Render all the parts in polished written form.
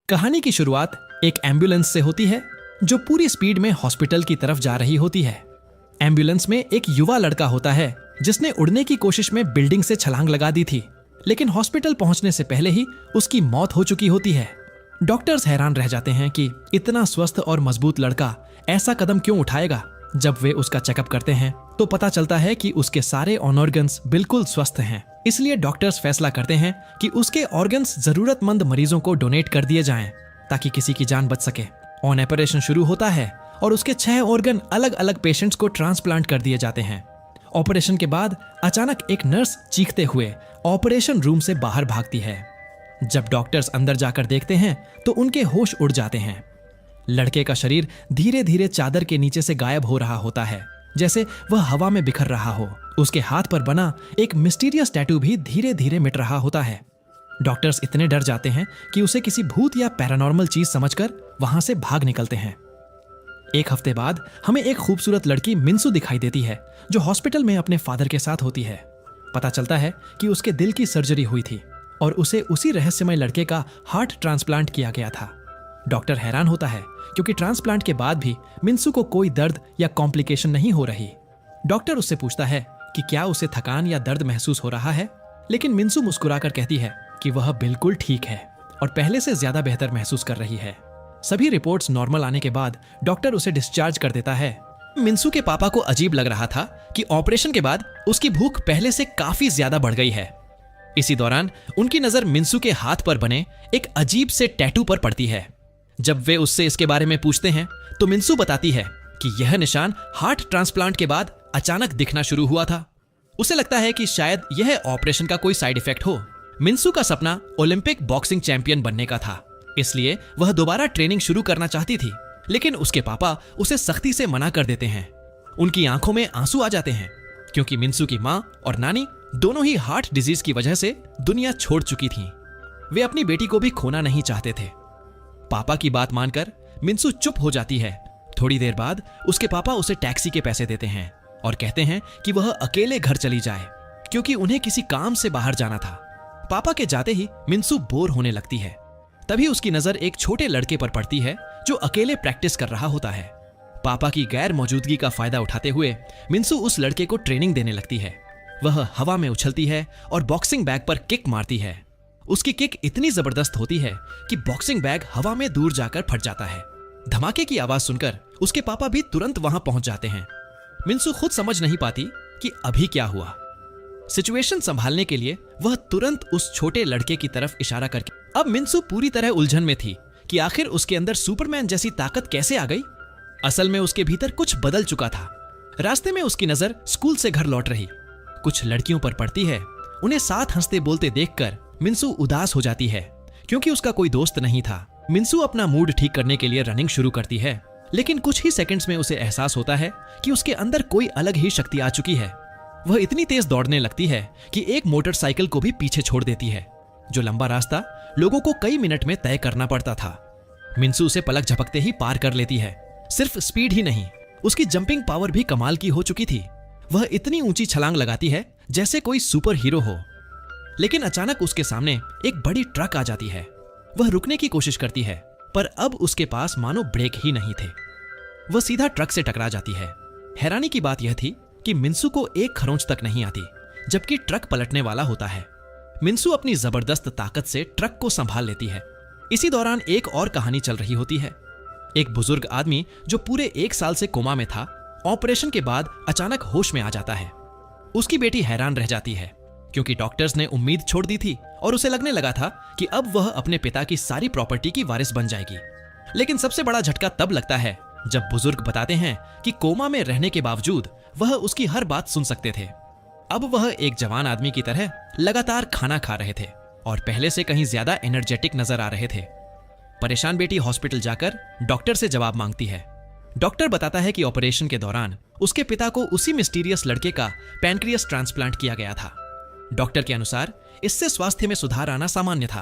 कहानी की शुरुआत एक एम्बुलेंस से होती है जो पूरी स्पीड में हॉस्पिटल की तरफ जा रही होती है। एम्बुलेंस में एक युवा लड़का होता है जिसने उड़ने की कोशिश में बिल्डिंग से छलांग लगा दी थी, लेकिन हॉस्पिटल पहुंचने से पहले ही उसकी मौत हो चुकी होती है। डॉक्टर्स हैरान रह जाते हैं कि इतना स्वस्थ और मजबूत लड़का ऐसा कदम क्यों उठाएगा। जब वे उसका चेकअप करते हैं तो पता चलता है कि उसके सारे ऑर्गन्स बिल्कुल स्वस्थ हैं। इसलिए डॉक्टर्स फैसला करते हैं कि उसके ऑर्गन्स जरूरतमंद मरीजों को डोनेट कर दिए जाएं ताकि किसी की जान बच सके। ऑपरेशन शुरू होता है और उसके 6 ऑर्गन अलग अलग पेशेंट्स को ट्रांसप्लांट कर दिए जाते हैं। ऑपरेशन के बाद अचानक एक नर्स चीखते हुए ऑपरेशन रूम से बाहर भागती है। जब डॉक्टर्स अंदर जाकर देखते हैं तो उनके होश उड़ जाते हैं। लड़के का शरीर धीरे धीरे चादर के नीचे से गायब हो रहा होता है, जैसे वह हवा में बिखर रहा हो। उसके हाथ पर बना एक मिस्टीरियस टैटू भी धीरे धीरे मिट रहा होता है। डॉक्टर्स इतने डर जाते हैं कि उसे किसी भूत या पैरानॉर्मल चीज समझकर वहां से भाग निकलते हैं। एक हफ्ते बाद हमें एक खूबसूरत लड़की मिन्सू दिखाई देती है जो हॉस्पिटल में अपने फादर के साथ होती है। पता चलता है कि उसके दिल की सर्जरी हुई थी और उसे उसी रहस्यमय लड़के का हार्ट ट्रांसप्लांट किया गया था। डॉक्टर हैरान होता है क्योंकि ट्रांसप्लांट के बाद भी मिन्सू को कोई दर्द या कॉम्प्लिकेशन नहीं हो रही। डॉक्टर उससे पूछता है कि क्या उसे थकान या दर्द महसूस हो रहा है, लेकिन मिन्सू मुस्कुराकर कहती है कि वह बिल्कुल ठीक है और पहले से ज्यादा बेहतर महसूस कर रही है। सभी रिपोर्ट्स नॉर्मल आने के बाद डॉक्टर उसे डिस्चार्ज कर देता है। मिन्सू के पापा को अजीब लग रहा था कि ऑपरेशन के बाद उसकी भूख पहले से काफी ज्यादा बढ़ गई है। इसी दौरान उनकी नजर मिन्सू के हाथ पर बने एक अजीब से टैटू पर पड़ती है। जब वे उससे इसके बारे में पूछते हैं तो मिन्सू बताती है कि यह निशान हार्ट ट्रांसप्लांट के बाद अचानक दिखना शुरू हुआ था। उसे लगता है कि शायद यह ऑपरेशन का कोई साइड इफेक्ट हो। मिन्सू का सपना ओलंपिक बॉक्सिंग चैंपियन बनने का था, इसलिए वह दोबारा ट्रेनिंग शुरू करना चाहती थी, लेकिन उसके पापा उसे सख्ती से मना कर देते हैं। उनकी आंखों में आंसू आ जाते हैं क्योंकि मिन्सू की माँ और नानी दोनों ही हार्ट डिजीज की वजह से दुनिया छोड़ चुकी थीं। वे अपनी बेटी को भी खोना नहीं चाहते थे। पापा की बात मानकर मिन्सू चुप हो जाती है। थोड़ी देर बाद उसके पापा उसे टैक्सी के पैसे देते हैं और कहते हैं कि वह अकेले घर चली जाए क्योंकि उन्हें किसी काम से बाहर जाना था। पापा के जाते ही मिन्सू बोर होने लगती है। तभी उसकी नजर एक छोटे लड़के पर पड़ती है जो अकेले प्रैक्टिस कर रहा होता है। पापा की गैर मौजूदगी का फायदा उठाते हुए मिन्सू उस लड़के को ट्रेनिंग देने लगती है। वह हवा में उछलती है और बॉक्सिंग बैग पर किक मारती है। उसकी किक इतनी जबरदस्त होती है कि बॉक्सिंग बैग हवा में दूर जाकर फट जाता है। धमाके की आवाज सुनकर उसके पापा भी तुरंत वहां पहुंच जाते हैं। मिन्सू खुद समझ नहीं पाती कि अभी क्या हुआ। सिचुएशन संभालने के लिए वह तुरंत उस छोटे लड़के की तरफ इशारा करके अब मिन्सू पूरी तरह उलझन में थी कि आखिर उसके अंदर सुपरमैन जैसी ताकत कैसे आ गई। असल में उसके भीतर कुछ बदल चुका था। रास्ते में उसकी नजर स्कूल से घर लौट रही कुछ लड़कियों पर पड़ती है। उन्हें साथ हंसते बोलते देखकर मिन्सू उदास हो जाती है क्योंकि उसका कोई दोस्त नहीं था। मिन्सू अपना मूड ठीक करने के लिए रनिंग शुरू करती है, लेकिन कुछ ही सेकंड्स में उसे एहसास होता है कि उसके अंदर कोई अलग ही शक्ति आ चुकी है। वह इतनी तेज दौड़ने लगती है कि एक मोटरसाइकिल को भी पीछे छोड़ देती है। जो लंबा रास्ता लोगों को कई मिनट में तय करना पड़ता था, मिन्सू उसे पलक झपकते ही पार कर लेती है। सिर्फ स्पीड ही नहीं, उसकी जंपिंग पावर भी कमाल की हो चुकी थी। वह इतनी ऊंची छलांग लगाती है जैसे कोई सुपर हीरो हो। लेकिन अचानक उसके सामने एक बड़ी ट्रक आ जाती है। वह रुकने की कोशिश करती है, पर अब उसके पास मानो ब्रेक ही नहीं थे। वह सीधा ट्रक से टकरा जाती है। हैरानी की बात यह थी कि मिन्सू को एक खरोंच तक नहीं आती, जबकि ट्रक पलटने वाला होता है। मिन्सू अपनी जबरदस्त ताकत से ट्रक को संभाल लेती है। इसी दौरान एक और कहानी चल रही होती है। एक बुजुर्ग आदमी जो पूरे 1 साल से कोमा में था, ऑपरेशन के बाद अचानक होश में आ जाता है। उसकी बेटी हैरान रह जाती है क्योंकि डॉक्टर्स ने उम्मीद छोड़ दी थी और उसे लगने लगा था कि अब वह अपने पिता की सारी प्रॉपर्टी की वारिस बन जाएगी। लेकिन सबसे बड़ा झटका तब लगता है जब बुजुर्ग बताते हैं कि कोमा में रहने के बावजूद वह उसकी हर बात सुन सकते थे। अब वह एक जवान आदमी की तरह लगातार खाना खा रहे थे और पहले से कहीं ज्यादा एनर्जेटिक नजर आ रहे थे। परेशान बेटी हॉस्पिटल जाकर डॉक्टर से जवाब मांगती है। डॉक्टर बताता है कि ऑपरेशन के दौरान उसके पिता को उसी मिस्टीरियस लड़के का पैनक्रियास ट्रांसप्लांट किया गया था। डॉक्टर के अनुसार इससे स्वास्थ्य में सुधार आना सामान्य था।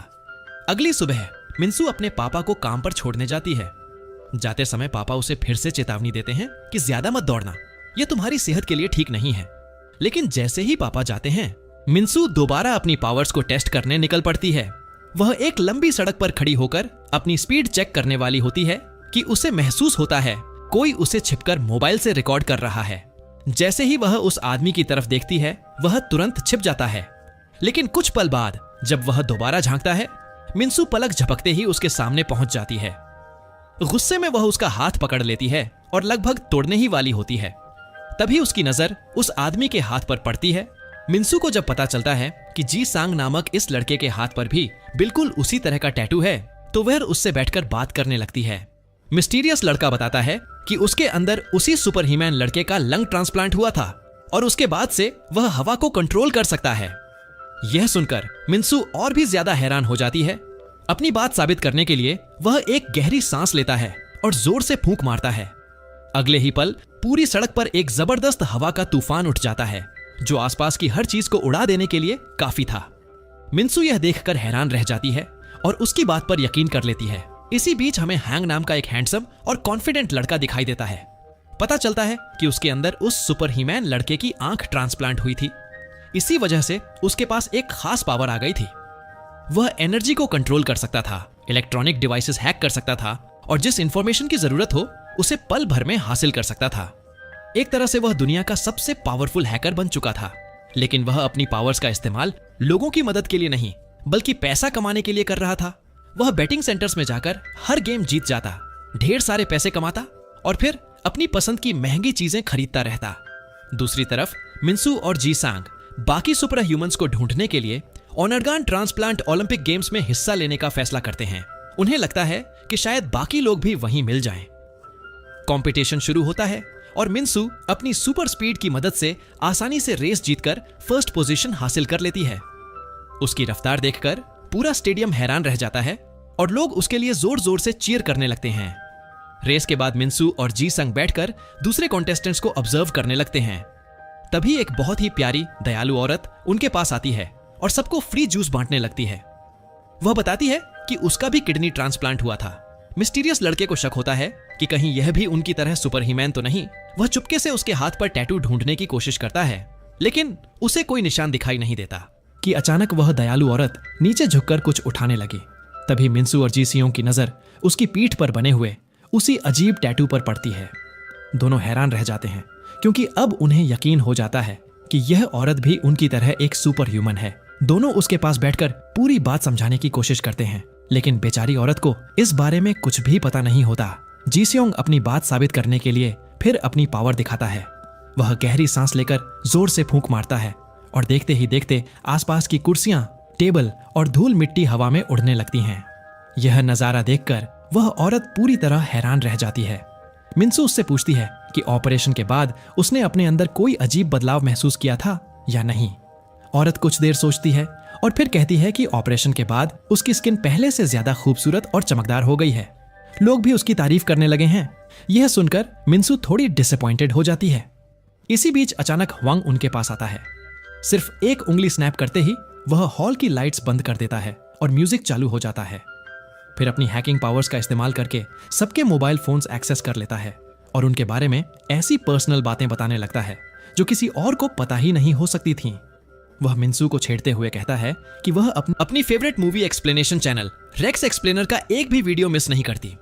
अगली सुबह मिन्सू अपने पापा को काम पर छोड़ने जाती है। जाते समय पापा उसे फिर से चेतावनी देते हैं कि ज्यादा मत दौड़ना, यह तुम्हारी सेहत के लिए ठीक नहीं है। लेकिन जैसे ही पापा जाते हैं, मिन्सू दोबारा अपनी पावर्स को टेस्ट करने निकल पड़ती है। वह एक लंबी सड़क पर खड़ी होकर अपनी स्पीड चेक करने वाली होती है कि उसे महसूस होता है कोई उसे छिपकर मोबाइल से रिकॉर्ड कर रहा है। जैसे ही वह उस आदमी की तरफ देखती है, वह तुरंत छिप जाता है। लेकिन कुछ पल बाद जब वह दोबारा झांकता है, मिन्सू पलक झपकते ही उसके सामने पहुंच जाती है। गुस्से में वह उसका हाथ पकड़ लेती है और लगभग तोड़ने ही वाली होती है। तभी उसकी नजर उस आदमी के हाथ पर पड़ती है। मिन्सू को जब पता चलता है कि जी सांग नामक इस लड़के के हाथ पर भी बिल्कुल उसी तरह का टैटू है, तो वह उससे बैठकर बात करने लगती है। मिस्टीरियस लड़का बताता है कि उसके अंदर उसी सुपर ह्यूमन लड़के का लंग ट्रांसप्लांट हुआ था और उसके बाद से वह हवा को कंट्रोल कर सकता है। यह सुनकर मिन्सू और भी ज्यादा हैरान हो जाती है। अपनी बात साबित करने के लिए वह एक गहरी सांस लेता है और जोर से फूंक मारता है। अगले ही पल पूरी सड़क पर एक जबरदस्त हवा का तूफान उठ जाता है, जो आसपास की हर चीज को उड़ा देने के लिए काफी था। मिन्सू यह देखकर हैरान रह जाती है और उसकी बात पर यकीन कर लेती है। इसी बीच हमें हैंग नाम का एक हैंडसम और कॉन्फिडेंट लड़का दिखाई देता है। पता चलता है कि उसके अंदर उस सुपर ह्यूमन लड़के की आंख ट्रांसप्लांट हुई थी। इसी वजह से उसके पास एक खास पावर आ गई थी। वह एनर्जी को कंट्रोल कर सकता था, इलेक्ट्रॉनिक डिवाइसेस हैक कर सकता था और जिस इंफॉर्मेशन की जरूरत हो उसे पल भर में हासिल कर सकता था। एक तरह से वह दुनिया का सबसे पावरफुल हैकर बन चुका था। लेकिन वह अपनी पावर्स का इस्तेमाल लोगों की मदद के लिए नहीं, बल्कि पैसा कमाने के लिए कर रहा था। वह बेटिंग सेंटर्स में जाकर हर गेम जीत जाता, ढेर सारे पैसे कमाता और फिर अपनी पसंद की महंगी चीजें खरीदता रहता। दूसरी तरफ मिन्सू और जी सांग बाकी सुपर ह्यूमंस को ढूंढने के लिए ओनरगान ट्रांसप्लांट ओलंपिक गेम्स में हिस्सा लेने का फैसला करते हैं। उन्हें लगता है कि शायद बाकी लोग भी वहीं मिल जाएं। कंपटीशन शुरू होता है और मिन्सू अपनी सुपर स्पीड की मदद से आसानी से रेस जीतकर फर्स्ट पोजीशन हासिल कर लेती है। उसकी रफ्तार देखकर पूरा स्टेडियम हैरान रह जाता है और लोग उसके लिए जोर जोर से चीयर करने लगते हैं। रेस के बाद मिन्सू और जी संग बैठकर दूसरे कॉन्टेस्टेंट्स को ऑब्जर्व करने लगते हैं। तभी एक बहुत ही प्यारी दयालु औरत उनके पास आती है और सबको फ्री जूस बांटने लगती है। वह बताती है कि उसका भी किडनी ट्रांसप्लांट हुआ था। मिस्टीरियस लड़के को शक होता है कि कहीं यह भी उनकी तरह सुपर ह्यूमन तो नहीं। वह चुपके से उसके हाथ पर टैटू ढूंढने की कोशिश करता है, लेकिन उसे कोई निशान दिखाई नहीं देता कि अचानक वह दयालु औरत नीचे झुककर कुछ उठाने लगी। तभी मिन्सू और जी सियोंग की नजर उसकी पीठ पर बने हुए उसी अजीब टैटू पर पड़ती है। दोनों हैरान रह जाते हैं क्योंकि अब उन्हें यकीन हो जाता है कि यह औरत भी उनकी तरह एक सुपर ह्यूमन है। दोनों उसके पास बैठकर पूरी बात समझाने की कोशिश करते हैं, लेकिन बेचारी औरत को इस बारे में कुछ भी पता नहीं होता। जी सियोंग अपनी बात साबित करने के लिए फिर अपनी पावर दिखाता है। वह गहरी सांस लेकर जोर से फूंक मारता है और देखते ही देखते आसपास की कुर्सियां, टेबल और धूल मिट्टी हवा में उड़ने लगती हैं। यह नजारा देखकर वह औरत पूरी तरह हैरान रह जाती है। मिन्सू उससे पूछती है कि ऑपरेशन के बाद उसने अपने अंदर कोई अजीब बदलाव महसूस किया था या नहीं। औरत कुछ देर सोचती है और फिर कहती है कि ऑपरेशन के बाद उसकी स्किन पहले से ज्यादा खूबसूरत और चमकदार हो गई है। लोग भी उसकी तारीफ करने लगे हैं। यह सुनकर मिन्सू थोड़ी डिसअपॉइंटेड हो जाती है। इसी बीच अचानक हुआंग उनके पास आता है। सिर्फ एक उंगली स्नैप करते ही वह हॉल की लाइट्स बंद कर देता है और म्यूजिक चालू हो जाता है। फिर अपनी हैकिंग पावर्स का इस्तेमाल करके सबके मोबाइल फोन्स एक्सेस कर लेता है और उनके बारे में ऐसी पर्सनल बातें बताने लगता है जो किसी और को पता ही नहीं हो सकती थीं। वह मिन्सू को छेड़ते हुए कहता है कि वह अपनी favourite movie explanation channel Rex Explainer का एक भी वीडियो मिस नहीं करती।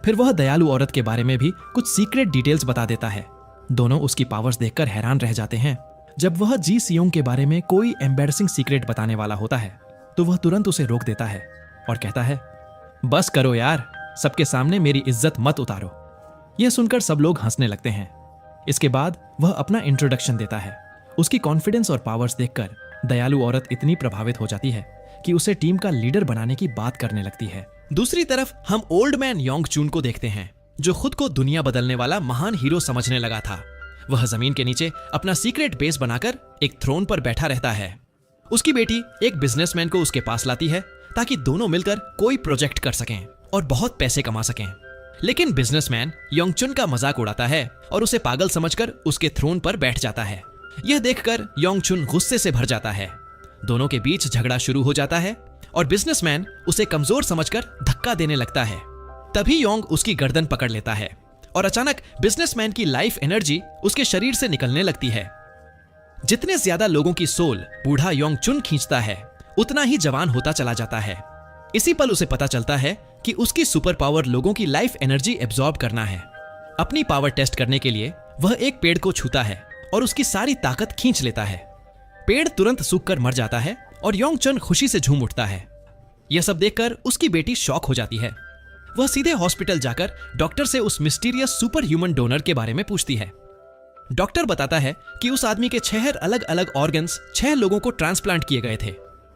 फिर वह दयालु औरत के बारे में भी कुछ सीक्रेट डिटेल्स बता देता है। दोनों उसकी पावर्स देखकर हैरान रह जाते हैं। जब वह जी सियोंग के बारे में कोई एम्बैरसिंग सीक्रेट बताने वाला होता है तो वह तुरंत उसे रोक देता है और कहता है, बस करो यार, सबके सामने मेरी इज्जत मत उतारो। यह सुनकर सब लोग हंसने लगते हैं। इसके बाद वह अपना इंट्रोडक्शन देता है। उसकी कॉन्फिडेंस और पावर्स देखकर दयालु औरत इतनी प्रभावित हो जाती है कि उसे टीम का लीडर बनाने की बात करने लगती है। दूसरी तरफ हम ओल्ड मैन योंग चून को देखते हैं, जो खुद को दुनिया बदलने वाला महान हीरो समझने लगा था। वह जमीन के नीचे अपना सीक्रेट बेस बनाकर एक थ्रोन पर बैठा रहता है। उसकी बेटी एक बिजनेसमैन को उसके पास लाती है ताकि दोनों मिलकर कोई प्रोजेक्ट कर सकें और बहुत पैसे कमा सकें। लेकिन बिजनेसमैन योंगचुन का मजाक उड़ाता है और उसे पागल समझकर उसके थ्रोन पर बैठ जाता है। यह देखकर योंगचुन गुस्से से भर जाता है। दोनों के बीच झगड़ा शुरू हो जाता है और बिजनेसमैन उसे कमजोर समझकर धक्का देने लगता है। तभी योंग उसकी गर्दन पकड़ लेता है और अचानक बिजनेसमैन की लाइफ एनर्जी उसके शरीर से निकलने लगती है। जितने ज्यादा लोगों की सोल बूढ़ा योंगचुन खींचता है, उतना ही जवान होता चला जाता है। इसी पल उसे पता चलता है कि उसकी सुपर पावर लोगों की लाइफ एनर्जी एब्जॉर्ब करना है। अपनी पावर टेस्ट करने के लिए वह एक पेड़ को छूता है और उसकी सारी ताकत खींच लेता है। पेड़ तुरंत सूखकर मर जाता है और योंगचन खुशी से झूम उठता है। यह सब देखकर उसकी बेटी शॉक हो जाती है। वह सीधे हॉस्पिटल जाकर डॉक्टर से उस मिस्टीरियस सुपर ह्यूमन डोनर के बारे में पूछती है। डॉक्टर बताता है कि उस आदमी के 6 अलग अलग ऑर्गन्स 6 लोगों को ट्रांसप्लांट किए गए थे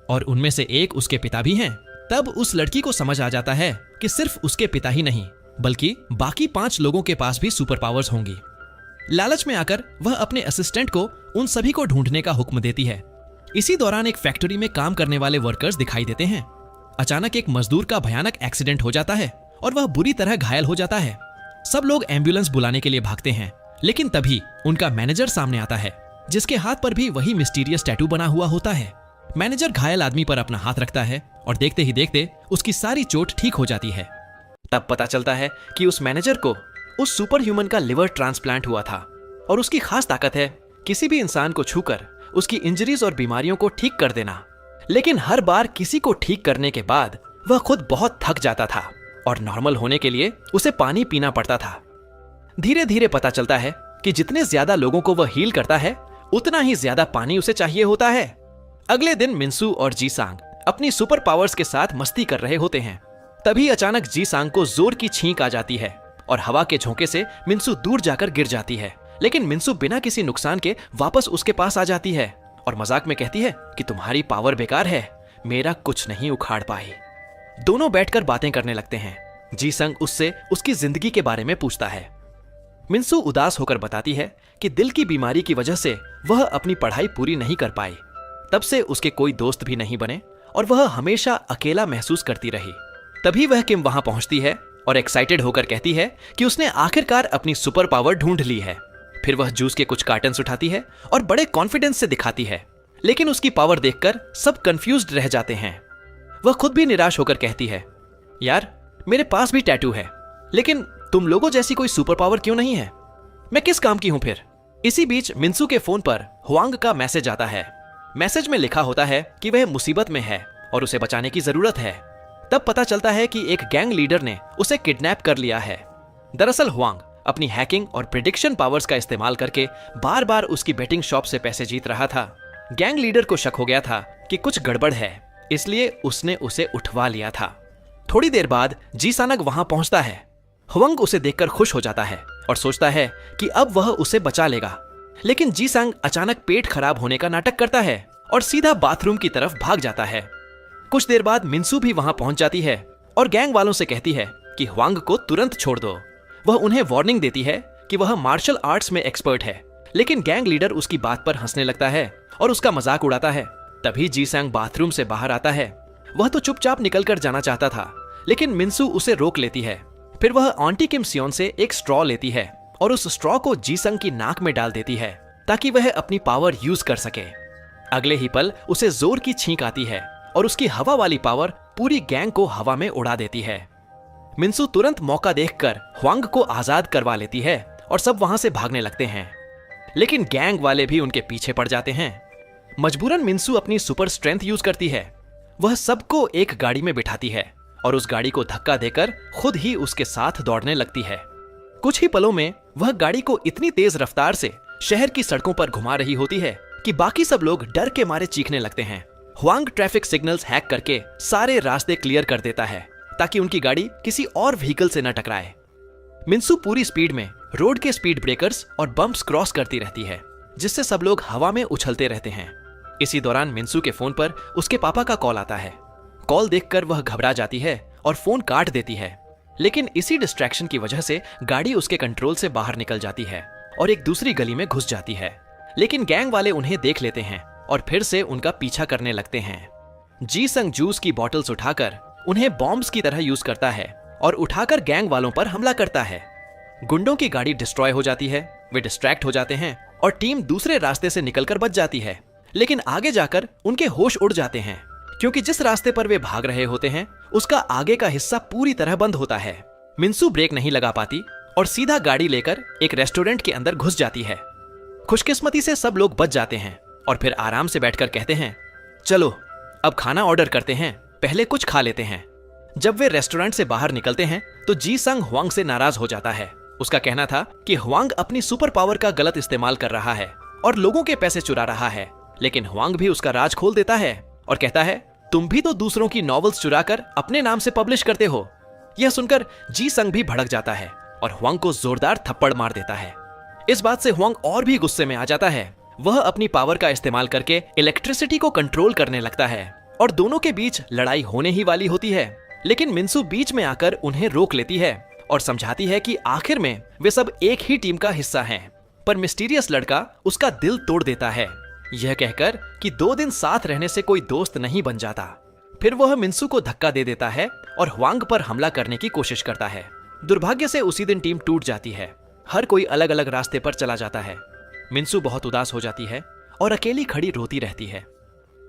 और उनमें से एक उसके पिता भी हैं। तब उस लड़की को समझ आ जाता है कि सिर्फ उसके पिता ही नहीं बल्कि बाकी 5 लोगों के पास भी सुपर पावर्स होंगी। लालच में आकर वह अपने असिस्टेंट को उन सभी को ढूंढने का हुक्म देती है। इसी दौरान एक फैक्ट्री में काम करने वाले वर्कर्स दिखाई देते हैं। अचानक एक मजदूर का भयानक एक्सीडेंट हो जाता है और वह बुरी तरह घायल हो जाता है। सब लोग एम्बुलेंस बुलाने के लिए भागते हैं, लेकिन तभी उनका मैनेजर सामने आता है, जिसके हाथ पर भी वही मिस्टीरियस टैटू बना हुआ होता है। मैनेजर घायल आदमी पर अपना हाथ रखता है और देखते ही देखते उसकी सारी चोट ठीक हो जाती है। तब पता चलता है कि उस मैनेजर को उस सुपर ह्यूमन का लिवर ट्रांसप्लांट हुआ था और उसकी खास ताकत है किसी भी इंसान को छूकर उसकी इंजरीज और बीमारियों को ठीक कर देना। लेकिन हर बार किसी को ठीक करने के बाद वह खुद बहुत थक जाता था और नॉर्मल होने के लिए उसे पानी पीना पड़ता था। धीरे धीरे पता चलता है कि जितने ज्यादा लोगों को वह हील करता है उतना ही ज्यादा पानी उसे चाहिए होता है। अगले दिन मिन्सू और जी सांग अपनी सुपर पावर्स के साथ मस्ती कर रहे होते हैं। तभी अचानक जी सांग को जोर की छींक आ जाती है और हवा के झोंके से मिन्सू दूर जाकर गिर जाती है। लेकिन मिन्सू बिना किसी नुकसान के वापस उसके पास आ जाती है और मजाक में कहती है कि तुम्हारी पावर बेकार है, मेरा कुछ नहीं उखाड़ पाई। दोनों बैठकर बातें करने लगते हैं। जी संग उससे उसकी जिंदगी के बारे में पूछता है। मिन्सू उदास होकर बताती है कि दिल की बीमारी की वजह से वह अपनी पढ़ाई पूरी नहीं कर पाई। तब से उसके कोई दोस्त भी नहीं बने और वह हमेशा अकेला महसूस करती रही। तभी वह किम वहां पहुंचती है और एक्साइटेड होकर कहती है कि उसने आखिरकार अपनी सुपर पावर ढूंढ ली है। फिर वह जूस के कुछ कार्टन्स उठाती है और बड़े कॉन्फिडेंस से दिखाती है। लेकिन उसकी पावर देखकर सब कंफ्यूज्ड रह जाते हैं। वह खुद भी निराश होकर कहती है, यार मेरे पास भी टैटू है, लेकिन तुम लोगों जैसी कोई सुपर पावर क्यों नहीं है? मैं किस काम की हूं फिर? इसी बीच मिन्सू के फोन पर हुआंग का मैसेज आता है। मैसेज में लिखा होता है कि वह मुसीबत में है और उसे बचाने की जरूरत है। तब पता चलता है कि एक गैंग लीडर ने उसे किडनैप कर लिया है। दरअसल हुआंग अपनी हैकिंग और प्रिडिक्शन पावर्स का इस्तेमाल करके बार बार उसकी बेटिंग शॉप से पैसे जीत रहा था। गैंग लीडर को शक हो गया था कि कुछ गड़बड़ है, इसलिए उसने उसे उठवा लिया था। थोड़ी देर बाद जी सानग वहां पहुंचता है। हुआंग उसे देखकर खुश हो जाता है और सोचता है कि अब वह उसे बचा लेगा। लेकिन जी सांग अचानक पेट खराब होने का नाटक करता है और सीधा बाथरूम की तरफ भाग जाता है। कुछ देर बाद मिन्सू भी वहां पहुंच जाती है और गैंग वालों से कहती है कि हुआंग को तुरंत छोड़ दो। वह उन्हें वार्निंग देती है कि वह मार्शल आर्ट्स में एक्सपर्ट है, लेकिन गैंग लीडर उसकी बात पर हंसने लगता है और उसका मजाक उड़ाता है। तभी जी सांग बाथरूम से बाहर आता है। वह तो चुपचाप निकलकर जाना चाहता था, लेकिन मिन्सू उसे रोक लेती है। फिर वह आंटी किम सियोन से एक स्ट्रॉ लेती है और उस स्ट्रॉ को जी संग की नाक में डाल देती है ताकि वह अपनी पावर यूज कर सके। अगले ही पल उसे जोर की छींक आती है और उसकी हवा वाली पावर पूरी गैंग को हवा में उड़ा देती है। मिन्सू तुरंत मौका देखकर हुआंग को आजाद करवा लेती है और सब वहां से भागने लगते हैं, लेकिन गैंग वाले भी उनके पीछे पड़ जाते हैं। मजबूरन मिन्सू अपनी सुपर स्ट्रेंथ यूज करती है। वह सबको एक गाड़ी में बिठाती है और उस गाड़ी को धक्का देकर खुद ही उसके साथ दौड़ने लगती है। कुछ ही पलों में वह गाड़ी को इतनी तेज रफ्तार से शहर की सड़कों पर घुमा रही होती है कि बाकी सब लोग डर के मारे चीखने लगते हैं। हुआंग ट्रैफिक सिग्नल्स हैक करके सारे रास्ते क्लियर कर देता है ताकि उनकी गाड़ी किसी और व्हीकल से न टकराए। मिन्सू पूरी स्पीड में रोड के स्पीड ब्रेकर्स और बम्प्स क्रॉस करती रहती है, जिससे सब लोग हवा में उछलते रहते हैं। इसी दौरान मिन्सू के फोन पर उसके पापा का कॉल आता है। कॉल देखकर वह घबरा जाती है और फोन काट देती है, लेकिन इसी डिस्ट्रैक्शन की वजह से गाड़ी उसके कंट्रोल से बाहर निकल जाती है और एक दूसरी गली में घुस जाती है। लेकिन गैंग वाले उन्हें देख लेते हैं और फिर से उनका पीछा करने लगते हैं। जी संग जूस की बॉटल्स उठाकर उन्हें बॉम्ब्स की तरह यूज करता है और उठाकर गैंग वालों पर हमला करता है। गुंडों की गाड़ी डिस्ट्रॉय हो जाती है, वे डिस्ट्रैक्ट हो जाते हैं और टीम दूसरे रास्ते से निकलकर बच जाती है। लेकिन आगे जाकर उनके होश उड़ जाते हैं, क्योंकि जिस रास्ते पर वे भाग रहे होते हैं उसका आगे का हिस्सा पूरी तरह बंद होता है। मिन्सू ब्रेक नहीं लगा पाती और सीधा गाड़ी लेकर एक रेस्टोरेंट के अंदर घुस जाती है। खुशकिस्मती से सब लोग बच जाते हैं और फिर आराम से बैठकर कहते हैं, चलो अब खाना ऑर्डर करते हैं, पहले कुछ खा लेते हैं। जब वे रेस्टोरेंट से बाहर निकलते हैं तो जी संग हुआंग से नाराज हो जाता है। उसका कहना था कि हुआंग अपनी सुपर पावर का गलत इस्तेमाल कर रहा है और लोगों के पैसे चुरा रहा है। लेकिन हुआंग भी उसका राज खोल देता है और कहता है, तुम भी तो दूसरों की नॉवेल्स चुराकर अपने नाम से पब्लिश करते हो। यह सुनकर जी संग भी भड़क जाता है और हुआंग को जोरदार थप्पड़ मार देता है। इस बात से हुआंग और भी गुस्से में आ जाता है। वह अपनी पावर का इस्तेमाल करके इलेक्ट्रिसिटी को कंट्रोल करने लगता है और दोनों के बीच लड़ाई होने ही वाली होती है। लेकिन मिन्सू बीच में आकर उन्हें रोक लेती है और समझाती है कि आखिर में वे सब एक ही टीम का हिस्सा हैं। पर मिस्टीरियस लड़का उसका दिल तोड़ देता है, यह कहकर कि 2 दिन साथ रहने से कोई दोस्त नहीं बन जाता। फिर वह मिन्सू को धक्का दे देता है और हुआंग पर हमला करने की कोशिश करता है। दुर्भाग्य से उसी दिन टीम टूट जाती है। हर कोई अलग अलग रास्ते पर चला जाता है। मिन्सू बहुत उदास हो जाती है और अकेली खड़ी रोती रहती है।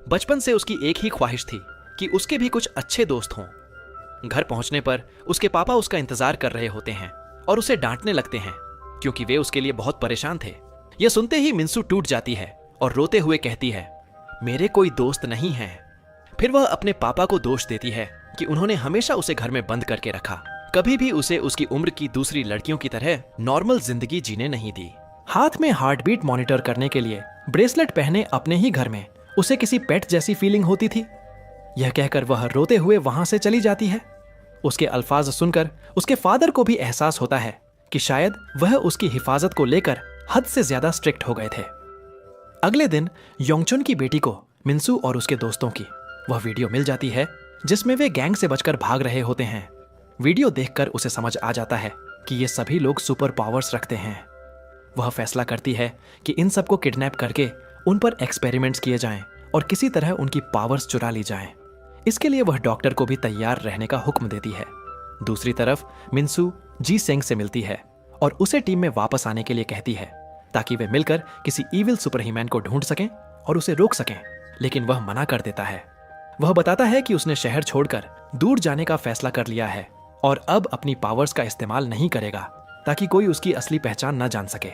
बचपन से उसकी एक ही ख्वाहिश थी कि उसके भी कुछ अच्छे दोस्त हों। घर पहुंचने पर उसके पापा उसका इंतजार कर रहे होते हैं और उसे डांटने लगते हैं क्योंकि वे उसके लिए बहुत परेशान थे। यह सुनते ही मिन्सू टूट जाती है और रोते हुए कहती है, मेरे कोई दोस्त नहीं है। फिर वह अपने पापा को दोष देती है कि उन्होंने हमेशा उसे घर में बंद करके रखा, कभी भी उसे उसकी उम्र की दूसरी लड़कियों की तरह नॉर्मल जिंदगी जीने नहीं दी। हाथ में हार्ट बीट मॉनिटर करने के लिए ब्रेसलेट पहने अपने ही घर में उसे किसी पेट जैसी फीलिंग होती थी। यह कहकर वह रोते हुए वहां से चली जाती है। उसके अल्फाज सुनकर उसके फादर को भी एहसास होता है कि शायद वह उसकी हिफाजत को लेकर हद से ज्यादा स्ट्रिक्ट हो गए थे। अगले दिन योंगचुन की बेटी को मिन्सू और उसके दोस्तों की वह वीडियो मिल जाती है जिसमें वे गैंग से बचकर भाग रहे होते हैं। वीडियो देखकर उसे समझ आ जाता है कि ये सभी लोग सुपर पावर्स रखते हैं। वह फैसला करती है कि इन सबको किडनैप करके उन पर एक्सपेरिमेंट्स किए जाएं और किसी तरह उनकी पावर्स चुरा ली जाएं। इसके लिए वह डॉक्टर को भी तैयार रहने का हुक्म देती है। दूसरी तरफ मिन्सू जी सेंग से मिलती है और उसे टीम में वापस आने के लिए कहती है ताकि वे मिलकर किसी इविल सुपर ह्यूमन को ढूंढ सकें और उसे रोक सकें। लेकिन वह मना कर देता है। वह बताता है कि उसने शहर छोड़कर दूर जाने का फैसला कर लिया है और अब अपनी पावर्स का इस्तेमाल नहीं करेगा ताकि कोई उसकी असली पहचान न जान सके।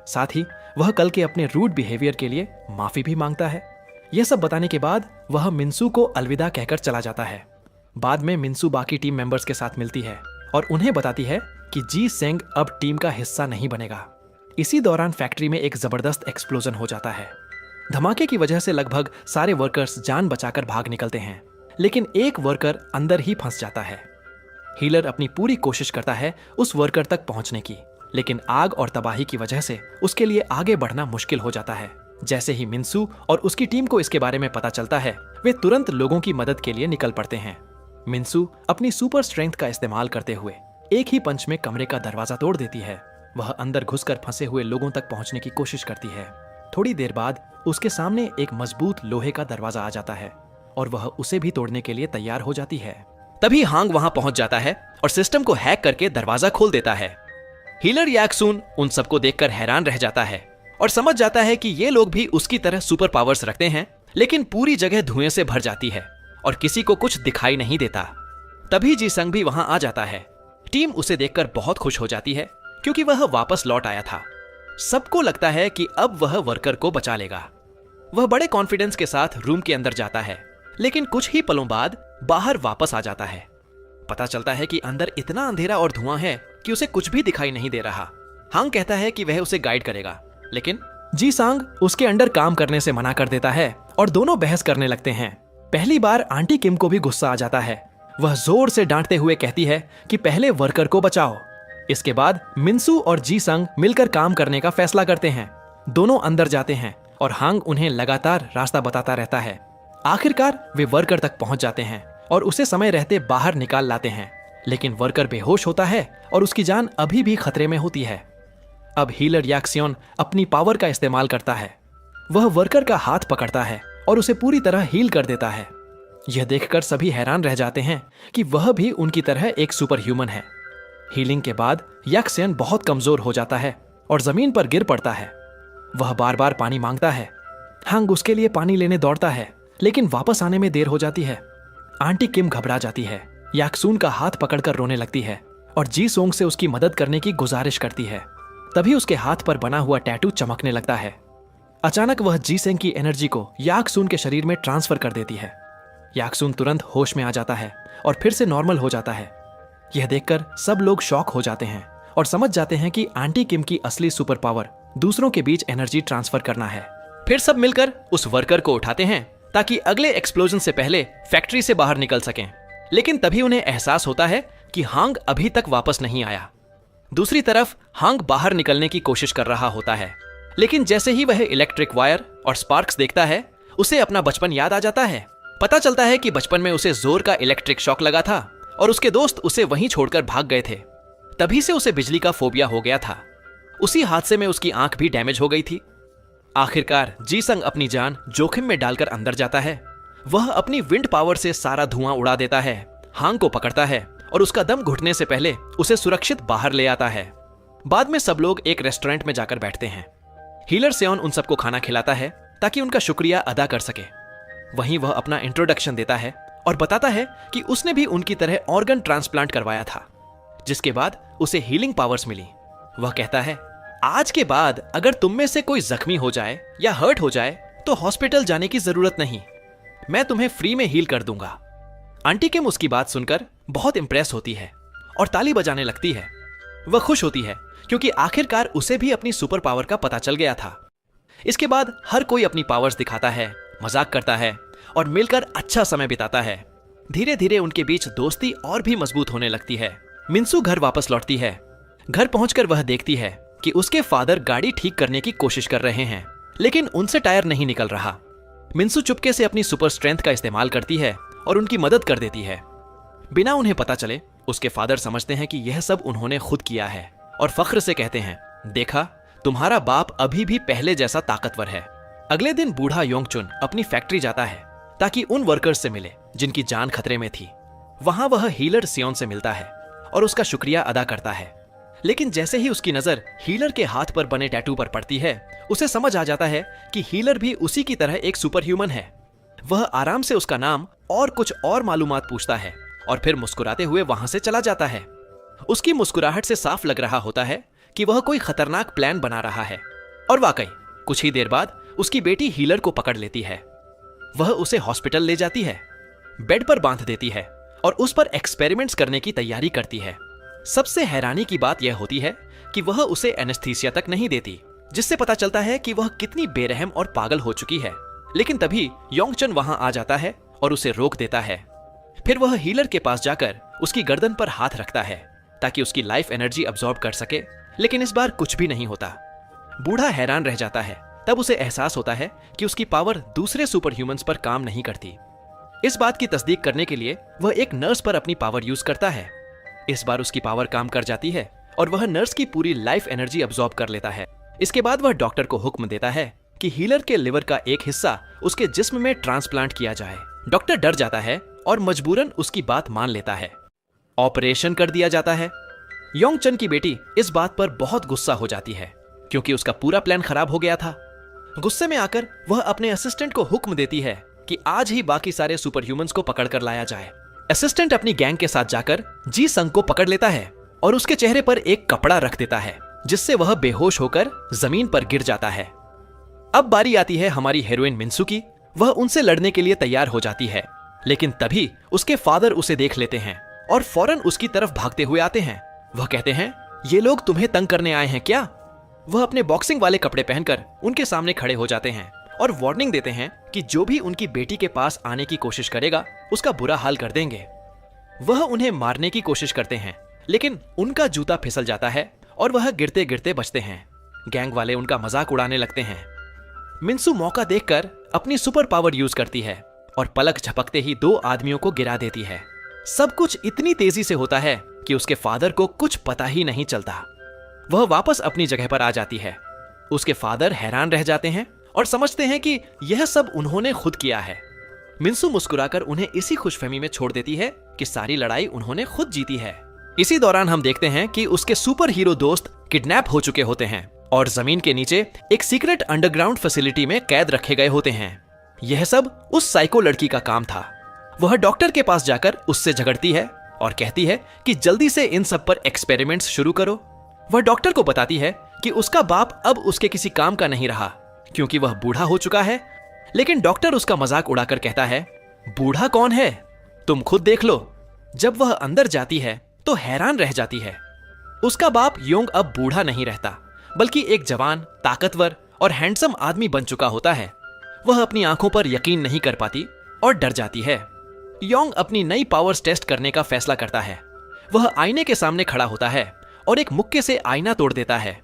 साथ ही वह कल के अपने रूड बिहेवियर के लिए माफी भी मांगता है। यह सब बताने के बाद वह मिन्सू को अलविदा कहकर चला जाता है। बाद में मिन्सू बाकी टीम मेंबर्स के साथ मिलती है और उन्हें बताती है कि जी सेंग अब टीम का हिस्सा नहीं बनेगा। इसी दौरान फैक्ट्री में एक जबरदस्त एक्सप्लोजन हो जाता है। धमाके की वजह से लगभग सारे वर्कर्स जान बचाकर भाग निकलते हैं, लेकिन एक वर्कर अंदर ही फंस जाता है। हीलर अपनी पूरी कोशिश करता है उस वर्कर तक पहुंचने की, लेकिन आग और तबाही की वजह से उसके लिए आगे बढ़ना मुश्किल हो जाता है। जैसे ही मिन्सू और उसकी टीम को इसके बारे में पता चलता है, वे तुरंत लोगों की मदद के लिए निकल पड़ते हैं। मिन्सू अपनी सुपर स्ट्रेंथ का इस्तेमाल करते हुए एक ही पंच में कमरे का दरवाजा तोड़ देती है। वह अंदर घुसकर फंसे हुए लोगों तक पहुंचने की कोशिश करती है। थोड़ी देर बाद उसके सामने एक मजबूत लोहे का दरवाजा आ जाता है और वह उसे भी तोड़ने के लिए तैयार हो जाती है। तभी हांग वहां पहुंच जाता है और सिस्टम को हैक करके दरवाजा खोल देता है। हीलर याक्सून उन सबको देखकर हैरान रह जाता है और समझ जाता है कि ये लोग भी उसकी तरह सुपर पावर्स रखते हैं, लेकिन पूरी जगह धुएं से भर जाती है और किसी को कुछ दिखाई नहीं देता। तभी जी संग भी वहां आ जाता है। टीम उसे देखकर बहुत खुश हो जाती है क्योंकि वह वापस लौट आया था। सबको लगता है कि अब वह वर्कर को बचा लेगा। वह बड़े कॉन्फिडेंस के साथ रूम के अंदर जाता है, लेकिन कुछ ही पलों बाद बाहर वापस आ जाता है। पता चलता है कि अंदर इतना अंधेरा और धुआं है कि उसे कुछ भी दिखाई नहीं दे रहा। हांग कहता है कि वह उसे गाइड करेगा, लेकिन जी सांग उसके अंडर काम करने से मना कर देता है और दोनों बहस करने लगते हैं। पहली बार आंटी किम को भी गुस्सा आ जाता है। वह जोर से डांटते हुए कहती है कि पहले वर्कर को बचाओ। इसके बाद मिन्सू और जी संग मिलकर काम करने का फैसला करते हैं। दोनों अंदर जाते हैं और हांग उन्हें लगातार रास्ता बताता रहता है। आखिरकार वे वर्कर तक पहुंच जाते हैं और उसे समय रहते बाहर निकाल लाते हैं, लेकिन वर्कर बेहोश होता है और उसकी जान अभी भी खतरे में होती है। अब हीलर याक्सियन अपनी पावर का इस्तेमाल करता है। वह वर्कर का हाथ पकड़ता है और उसे पूरी तरह हील कर देता है। यह देखकर सभी हैरान रह जाते हैं कि वह भी उनकी तरह एक सुपर ह्यूमन है। हीलिंग के बाद याक्सियन बहुत कमजोर हो जाता है और जमीन पर गिर पड़ता है। वह बार बार पानी मांगता है। हांग उसके लिए पानी लेने दौड़ता है, लेकिन वापस आने में देर हो जाती है। आंटी किम घबरा जाती है, याक्सून का हाथ पकड़कर रोने लगती है और जी सोंग से उसकी मदद करने की गुजारिश करती है। तभी उसके हाथ पर बना हुआ टैटू चमकने लगता है। अचानक वह जी सेंग की एनर्जी को याक्सून के शरीर में ट्रांसफर कर देती है। याक्सून तुरंत होश में आ जाता है और फिर से नॉर्मल हो जाता है। यह देखकर सब लोग शॉक हो जाते हैं और समझ जाते हैं कि आंटी किम की असली सुपर पावर दूसरों के बीच एनर्जी ट्रांसफर करना है। फिर सब मिलकर उस वर्कर को उठाते हैं ताकि अगले एक्सप्लोजन से पहले फैक्ट्री से बाहर निकल सकें। लेकिन तभी उन्हें एहसास होता है कि हांग अभी तक वापस नहीं आया। दूसरी तरफ हांग बाहर निकलने की कोशिश कर रहा होता है, लेकिन जैसे ही वह इलेक्ट्रिक वायर और स्पार्क्स देखता है उसे अपना बचपन याद आ जाता है। पता चलता है कि बचपन में उसे जोर का इलेक्ट्रिक शॉक लगा था और उसके दोस्त उसे वहीं छोड़कर भाग गए थे। तभी से उसे बिजली का फोबिया हो गया था। उसी हादसे में उसकी आंख भी डैमेज हो गई थी। आखिरकार जी संग अपनी जान जोखिम में डालकर अंदर जाता है। वह अपनी विंड पावर से सारा धुआं उड़ा देता है, हांग को पकड़ता है और उसका दम घुटने से पहले उसे सुरक्षित बाहर ले आता है। बाद में सब लोग एक रेस्टोरेंट में जाकर बैठते हैं। हीलर सेओन उन सबको खाना खिलाता है ताकि उनका शुक्रिया अदा कर सके। वहीं वह अपना इंट्रोडक्शन देता है और बताता है कि उसने भी उनकी तरह ऑर्गन ट्रांसप्लांट करवाया था, जिसके बाद उसे हीलिंग पावर्स मिली। वह कहता है, आज के बाद अगर तुम में से कोई जख्मी हो जाए या हर्ट हो जाए तो हॉस्पिटल जाने की जरूरत नहीं, मैं तुम्हें फ्री में हील कर दूंगा। आंटी किम उसकी बात सुनकर बहुत इंप्रेस होती है और ताली बजाने लगती है। वह खुश होती है क्योंकि आखिरकार उसे भी अपनी सुपर पावर का पता चल गया था। इसके बाद हर कोई अपनी पावर्स दिखाता है, मजाक करता है और मिलकर अच्छा समय बिताता है। धीरे धीरे उनके बीच दोस्ती और भी मजबूत होने लगती है। मिन्सू घर वापस लौटती है। घर पहुंचकर वह देखती है कि उसके फादर गाड़ी ठीक करने की कोशिश कर रहे हैं, लेकिन उनसे टायर नहीं निकल रहा। मिन्सू चुपके से अपनी सुपर स्ट्रेंथ का इस्तेमाल करती है और उनकी मदद कर देती है। बिना उन्हें पता चले उसके फादर समझते हैं कि यह सब उन्होंने खुद किया है और फख्र से कहते हैं, देखा, तुम्हारा बाप अभी भी पहले जैसा ताकतवर है। अगले दिन बूढ़ा योंगचुन अपनी फैक्ट्री जाता है ताकि उन वर्कर्स से मिले जिनकी जान खतरे में थी। वहां वह हीलर सियोन से मिलता है और उसका शुक्रिया अदा करता है। लेकिन जैसे ही उसकी नजर हीलर के हाथ पर बने टैटू पर पड़ती है, उसे समझ आ जाता है कि हीलर भी उसी की तरह एक सुपर ह्यूमन है। वह आराम से उसका नाम और कुछ और मालूमात पूछता है और फिर मुस्कुराते हुए वहां से चला जाता है। उसकी मुस्कुराहट से साफ लग रहा होता है कि वह कोई खतरनाक प्लान बना रहा है। और वाकई कुछ ही देर बाद उसकी बेटी हीलर को पकड़ लेती है। वह उसे हॉस्पिटल ले जाती है, बेड पर बांध देती है और उस पर एक्सपेरिमेंट्स करने की तैयारी करती है। सबसे हैरानी की बात यह होती है कि वह उसे एनेस्थीसिया तक नहीं देती, जिससे पता चलता है कि वह कितनी बेरहम और पागल हो चुकी है। लेकिन तभी योंगचन वहां आ जाता है और उसे रोक देता है। फिर वह हीलर के पास जाकर उसकी गर्दन पर हाथ रखता है ताकि उसकी लाइफ एनर्जी अब्सॉर्ब कर सके, लेकिन इस बार कुछ भी नहीं होता। बूढ़ा हैरान रह जाता है। तब उसे एहसास होता है कि उसकी पावर दूसरे सुपर ह्यूमंस पर काम नहीं करती। इस बात की तस्दीक करने के लिए वह एक नर्स पर अपनी पावर यूज करता है। इस बार उसकी पावर काम कर जाती है और वह नर्स की पूरी लाइफ एनर्जी अब्सॉर्ब कर लेता है। इसके बाद वह डॉक्टर को हुक्म देता है कि हीलर के लिवर का एक हिस्सा उसके जिस्म में ट्रांसप्लांट किया जाए। डॉक्टर डर जाता है और मजबूरन उसकी बात मान लेता है। ऑपरेशन कर दिया जाता है। योंगचन की बेटी इस बात पर बहुत गुस्सा हो जाती है क्योंकि उसका पूरा प्लान खराब हो गया था। गुस्से में आकर वह अपने असिस्टेंट को हुक्म देती है कि आज ही बाकी सारे सुपर ह्यूमंस को पकड़ कर लाया जाए। असिस्टेंट अपनी गैंग के साथ जाकर जी संग को पकड़ लेता है और उसके चेहरे पर एक कपड़ा रख देता है, जिससे वह बेहोश होकर जमीन पर गिर जाता है। अब बारी आती है हमारी हीरोइन मिन्सू की। वह उनसे लड़ने के लिए तैयार हो जाती है, लेकिन तभी उसके फादर उसे देख लेते हैं और फौरन उसकी तरफ भागते हुए आते हैं। वह कहते हैं, ये लोग तुम्हें तंग करने आए हैं क्या? वह अपने बॉक्सिंग वाले कपड़े पहनकर उनके सामने खड़े हो जाते हैं और वार्निंग देते हैं कि जो भी उनकी बेटी के पास आने की कोशिश करेगा उसका बुरा हाल कर देंगे। वह उन्हें मारने की कोशिश करते हैं, लेकिन उनका जूता फिसल जाता है और वह गिरते गिरते बचते हैं। गैंग वाले उनका मजाक उड़ाने लगते हैं। मिन्सू मौका देखकर अपनी सुपर पावर यूज करती है और पलक झपकते ही 2 आदमियों को गिरा देती है। सब कुछ इतनी तेजी से होता है कि उसके फादर को कुछ पता ही नहीं चलता। वह वापस अपनी जगह पर आ जाती है। उसके फादर हैरान रह जाते हैं और समझते हैं कि यह सब उन्होंने खुद किया है। मिन्सू मुस्कुराकर उन्हें इसी खुशफहमी में छोड़ देती है कि सारी लड़ाई उन्होंने खुद जीती है। इसी दौरान हम देखते हैं कि उसके सुपर हीरो दोस्त किडनैप हो चुके होते हैं और जमीन के नीचे एक सीक्रेट अंडरग्राउंड फैसिलिटी में कैद रखे गए होते हैं। यह सब उस साइको लड़की का काम था। वह डॉक्टर के पास जाकर उससे झगड़ती है और कहती है कि जल्दी से इन सब पर एक्सपेरिमेंट्स शुरू करो। वह डॉक्टर को बताती है कि उसका बाप अब उसके किसी काम का नहीं रहा क्योंकि वह बूढ़ा हो चुका है। लेकिन डॉक्टर उसका मजाक उड़ाकर कहता है, बूढ़ा कौन है? तुम खुद देख लो। जब वह अंदर जाती है तो हैरान रह जाती है। उसका बाप योंग अब बूढ़ा नहीं रहता, बल्कि एक जवान, ताकतवर और हैंडसम आदमी बन चुका होता है। वह अपनी आंखों पर यकीन नहीं कर पाती और डर जाती है। योंग अपनी नई पावर्स टेस्ट करने का फैसला करता है। वह आईने के सामने खड़ा होता है और एक मुक्के से आईना तोड़ देता है।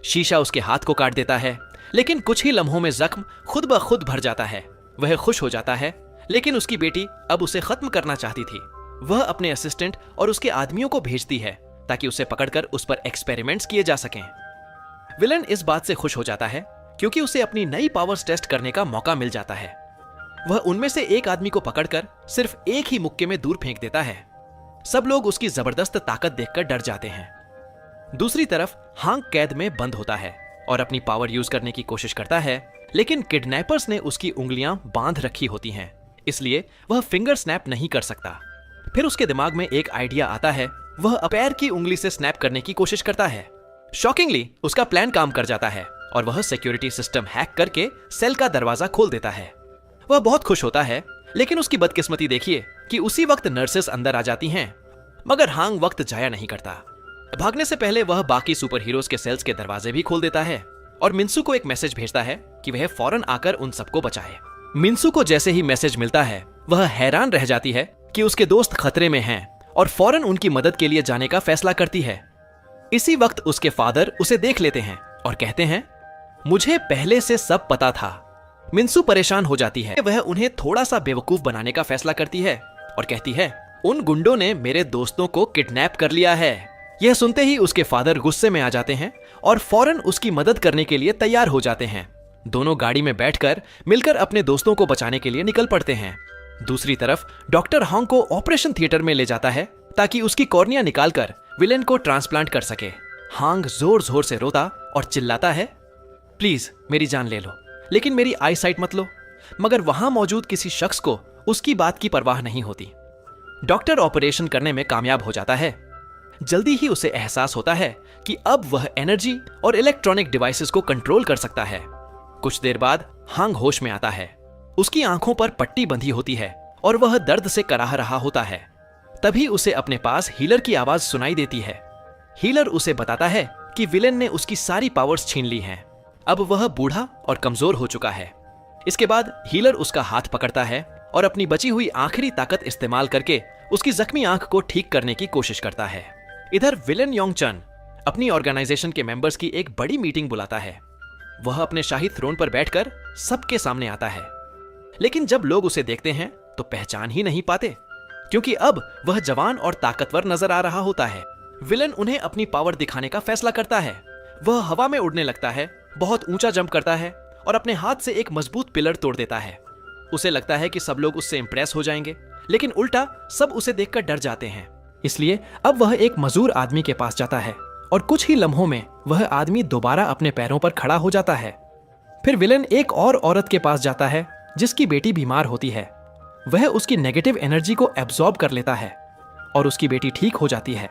शीशा उसके हाथ को काट देता है, लेकिन कुछ ही लम्हों में जख्म खुद ब खुद भर जाता है। वह खुश हो जाता है, लेकिन उसकी बेटी अब उसे खत्म करना चाहती थी। वह अपने असिस्टेंट और उसके आदमियों को भेजती है ताकि उसे पकड़कर उस पर एक्सपेरिमेंट्स किए जा सकें। विलन इस बात से खुश हो जाता है क्योंकि उसे अपनी नई पावर्स टेस्ट करने का मौका मिल जाता है। वह उनमें से एक आदमी को पकड़कर सिर्फ एक ही मुक्के में दूर फेंक देता है। सब लोग उसकी जबरदस्त ताकत देखकर डर जाते हैं। दूसरी तरफ हांग कैद में बंद होता है और अपनी पावर यूज करने की कोशिश करता है, लेकिन किडनैपर्स ने उसकी उंगलियां बांध रखी होती हैं, इसलिए वह फिंगर स्नैप नहीं कर सकता। फिर उसके दिमाग में एक आइडिया आता है। वह पैर की उंगली से स्नैप करने की कोशिश करता है। शॉकिंगली उसका प्लान काम कर जाता है और वह सिक्योरिटी सिस्टम हैक करके सेल का दरवाजा खोल देता है। वह बहुत खुश होता है, लेकिन उसकी बदकिस्मती देखिए कि उसी वक्त नर्सेस अंदर आ जाती हैं। मगर हांग वक्त जाया नहीं करता। भागने से पहले वह बाकी सुपर हीरोज के सेल्स के दरवाजे भी खोल देता है और मिन्सू को एक मैसेज भेजता है कि वह फौरन आकर उन सबको बचाए। मिन्सू को जैसे ही मैसेज मिलता है, वह हैरान रह जाती है कि उसके दोस्त खतरे में हैं और फौरन उनकी मदद के लिए जाने का फैसला करती है। इसी वक्त उसके फादर उसे देख लेते हैं और कहते हैं, मुझे पहले से सब पता था। मिन्सू परेशान हो जाती है। वह उन्हें थोड़ा सा बेवकूफ बनाने का फैसला करती है और कहती है, उन गुंडों ने मेरे दोस्तों को किडनैप कर लिया है। यह सुनते ही उसके फादर गुस्से में आ जाते हैं और फौरन उसकी मदद करने के लिए तैयार हो जाते हैं। दोनों गाड़ी में बैठकर मिलकर अपने दोस्तों को बचाने के लिए निकल पड़ते हैं। दूसरी तरफ डॉक्टर हांग को ऑपरेशन थिएटर में ले जाता है ताकि उसकी कॉर्निया निकालकर विलेन को ट्रांसप्लांट कर सके। हांग जोर जोर से रोता और चिल्लाता है, प्लीज मेरी जान ले लो, लेकिन मेरी आई साइट मत लो। मगर वहां मौजूद किसी शख्स को उसकी बात की परवाह नहीं होती। डॉक्टर ऑपरेशन करने में कामयाब हो जाता है। जल्दी ही उसे एहसास होता है कि अब वह एनर्जी और इलेक्ट्रॉनिक डिवाइसेस को कंट्रोल कर सकता है। कुछ देर बाद हांग होश में आता है। उसकी आंखों पर पट्टी बंधी होती है और वह दर्द से कराह रहा होता है। तभी उसे अपने पास हीलर की आवाज सुनाई देती है। हीलर उसे बताता है कि विलेन ने उसकी सारी पावर्स छीन ली हैं। अब वह बूढ़ा और कमजोर हो चुका है। इसके बाद हीलर उसका हाथ पकड़ता है और अपनी बची हुई आखिरी ताकत इस्तेमाल करके उसकी जख्मी आंख को ठीक करने की कोशिश करता है। इधर विलेन योंग चन अपनी ऑर्गेनाइजेशन के मेंबर्स की एक बड़ी मीटिंग बुलाता है। वह अपने शाही थ्रोन पर बैठकर सबके सामने आता है, लेकिन जब लोग उसे देखते हैं तो पहचान ही नहीं पाते, क्योंकि अब वह जवान और ताकतवर नजर आ रहा होता है। विलेन उन्हें अपनी पावर दिखाने का फैसला करता है। वह हवा में उड़ने लगता है, बहुत ऊंचा जंप करता है और अपने हाथ से एक मजबूत पिलर तोड़ देता है। उसे लगता है कि सब लोग उससे इंप्रेस हो जाएंगे, लेकिन उल्टा सब उसे देखकर डर जाते हैं। इसलिए अब वह एक मजूर आदमी के पास जाता है और कुछ ही लम्हों में वह आदमी दोबारा अपने पैरों पर खड़ा हो जाता है। फिर विलेन एक और औरत के पास जाता है जिसकी बेटी बीमार होती है। वह उसकी नेगेटिव एनर्जी को एब्जॉर्ब कर लेता है और उसकी बेटी ठीक हो जाती है।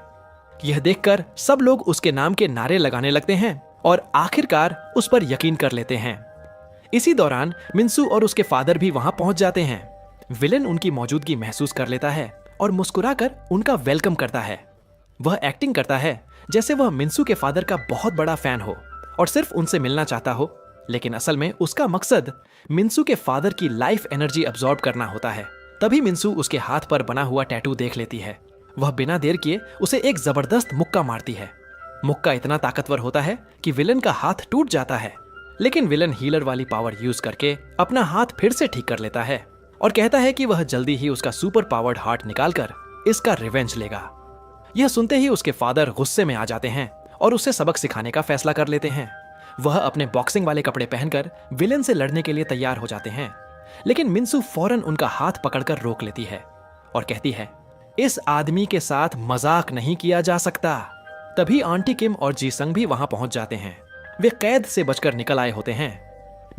यह देखकर सब लोग उसके नाम के नारे लगाने लगते हैं और आखिरकार उस पर यकीन कर लेते हैं। इसी दौरान मिन्सू और उसके फादर भी वहां पहुंच जाते हैं। विलेन उनकी मौजूदगी महसूस कर लेता है और मुस्कुराकर उनका वेलकम करता है। वह एक्टिंग करता है जैसे वह मिन्सू के फादर का बहुत बड़ा फैन हो और सिर्फ उनसे मिलना चाहता हो, लेकिन असल में उसका मकसद मिन्सू के फादर की लाइफ एनर्जी अब्सॉर्ब करना होता है। तभी मिन्सू उसके हाथ पर बना हुआ टैटू देख लेती है। वह बिना देर किए उसे एक जबरदस्त मुक्का मारती है। मुक्का इतना ताकतवर होता है कि विलेन का हाथ टूट जाता है, लेकिन विलेन हीलर वाली पावर यूज करके अपना हाथ फिर से ठीक कर लेता है और कहता है कि वह जल्दी ही उसका सुपर पावर्ड हार्ट निकालकर इसका रिवेंज लेगा। यह सुनते ही उसके फादर गुस्से में आ जाते हैं और उसे सबक सिखाने का फैसला कर लेते हैं। वह अपने बॉक्सिंग वाले कपड़े पहनकर विलेन से लड़ने के लिए तैयार हो जाते हैं, लेकिन मिन्सू फौरन उनका हाथ पकड़कर रोक लेती है और कहती है, इस आदमी के साथ मजाक नहीं किया जा सकता। तभी आंटी किम और जी संग भी वहां पहुंच जाते हैं। वे कैद से बचकर निकल आए होते हैं।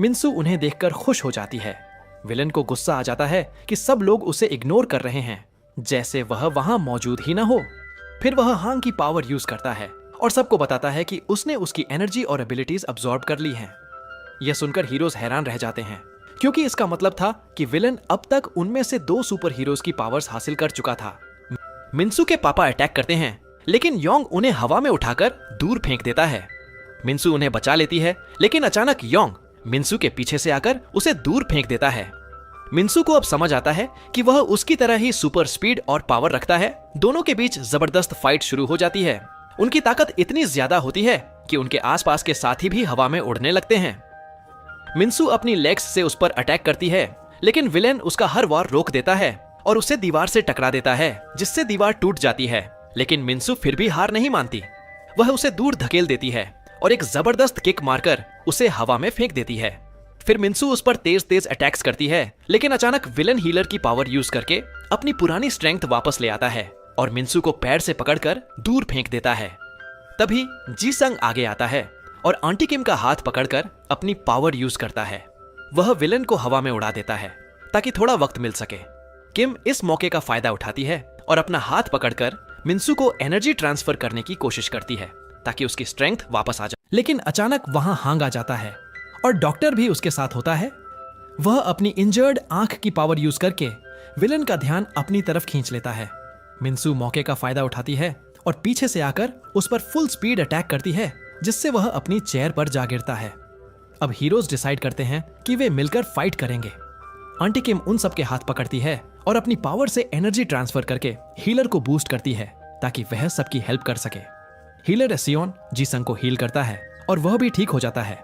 मिन्सू उन्हें देखकर खुश हो जाती है। विलेन को गुस्सा आ जाता है कि सब लोग उसे इग्नोर कर रहे हैं, जैसे वह वहां मौजूद ही ना हो। फिर वह हांग की पावर यूज करता है और सबको बताता है कि उसने उसकी एनर्जी और एबिलिटीज अब्सॉर्ब कर ली हैं। यह सुनकर हीरोज हैरान रह जाते हैं, क्योंकि इसका मतलब था कि विलन अब तक उनमें से 2 सुपर हीरोज की पावर्स हासिल कर चुका था। मिन्सू के पापा अटैक करते हैं, लेकिन योंग उन्हें हवा में उठाकर दूर फेंक देता है। मिन्सू उन्हें बचा लेती है, लेकिन अचानक योंग मिन्सू के पीछे से आकर उसे दूर फेंक देता है। मिन्सू को अब समझ आता है कि वह उसकी तरह ही सुपर स्पीड और पावर रखता है। दोनों के बीच जबरदस्त फाइट शुरू हो जाती है। उनकी ताकत इतनी ज्यादा होती है कि उनके आसपास के साथी भी हवा में उड़ने लगते हैं। मिन्सू अपनी लेग्स से उस पर अटैक करती है, लेकिन विलेन उसका हर वार रोक देता है और उसे दीवार से टकरा देता है, जिससे दीवार टूट जाती है। लेकिन मिन्सू फिर भी हार नहीं मानती। वह उसे दूर धकेल देती है और एक जबरदस्त किक मारकर उसे हवा में फेंक देती है। फिर मिन्सू उस पर तेज तेज अटैक्स करती है, लेकिन अचानक विलन हीलर की पावर यूज करके अपनी पुरानी स्ट्रेंथ वापस ले आता है और मिन्सू को पैर से पकड़कर दूर फेंक देता है। तभी जी संग आगे आता है और आंटी किम का हाथ पकड़कर अपनी पावर यूज करता है। वह विलन को हवा में उड़ा देता है ताकि थोड़ा वक्त मिल सके। किम इस मौके का फायदा उठाती है और अपना हाथ पकड़कर मिन्सू को एनर्जी ट्रांसफर करने की कोशिश करती है ताकि उसकी स्ट्रेंथ वापस आ जाए। लेकिन अचानक वहां हांग आ जाता है और डॉक्टर भी उसके साथ होता है। वह अपनी इंजर्ड आंख की पावर यूज करके विलन का ध्यान अपनी तरफ खींच लेता है। मिन्सू मौके का फायदा उठाती है और पीछे से आकर उस पर फुल स्पीड अटैक करती है, जिससे वह अपनी चेयर पर जा गिरता है। अब हीरोज डिसाइड करते हैं कि वे मिलकर फाइट करेंगे। आंटी किम उन सबके हाथ पकड़ती है और अपनी पावर से एनर्जी ट्रांसफर करके हीलर को बूस्ट करती है ताकि वह सबकी हेल्प कर सके। हीलर एसियोन जीसंग को हील करता है और वह भी ठीक हो जाता है।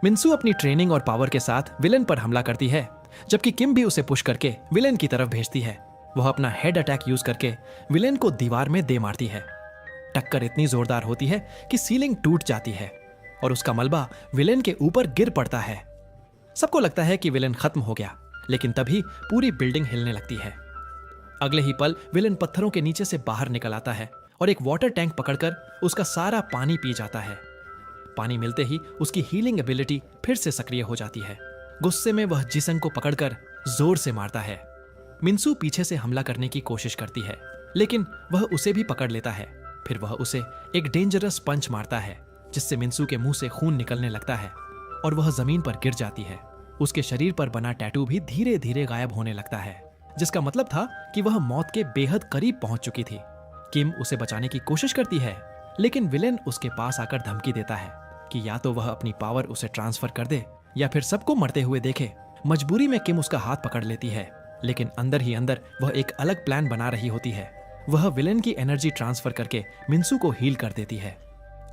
मिन्सू अपनी ट्रेनिंग और पावर के साथ विलेन पर हमला करती है, जबकि किम भी उसे पुश करके विलेन की तरफ भेजती है। वह अपना हेड अटैक यूज करके विलेन को दीवार में दे मारती है। टक्कर इतनी जोरदार होती है कि सीलिंग टूट जाती है और उसका मलबा विलेन के ऊपर गिर पड़ता है। सबको लगता है कि विलेन खत्म हो गया, लेकिन तभी पूरी बिल्डिंग हिलने लगती है। अगले ही पल विलेन पत्थरों के नीचे से बाहर निकल आता है और एक वाटर टैंक पकड़कर उसका सारा पानी पी जाता है। पानी मिलते ही उसकी हीलिंग एबिलिटी फिर से सक्रिय हो जाती है। गुस्से में वह जिसंग को पकड़कर जोर से मारता है। मिन्सू पीछे से हमला करने की कोशिश करती है, लेकिन वह उसे भी पकड़ लेता है। फिर वह उसे एक डेंजरस पंच मारता है, जिससे मिन्सू के मुंह से खून निकलने लगता है और वह जमीन पर गिर जाती है। उसके शरीर पर बना टैटू भी धीरे धीरे गायब होने लगता है, जिसका मतलब था कि वह मौत के बेहद करीब पहुंच चुकी थी। किम उसे बचाने की कोशिश करती है, लेकिन विलेन उसके पास आकर धमकी देता है कि या तो वह अपनी पावर उसे ट्रांसफर कर दे या फिर सबको मरते हुए देखे। मजबूरी में किम उसका हाथ पकड़ लेती है, लेकिन अंदर ही अंदर वह एक अलग प्लान बना रही होती है। वह विलेन की एनर्जी ट्रांसफर करके मिन्सू को हील कर देती है।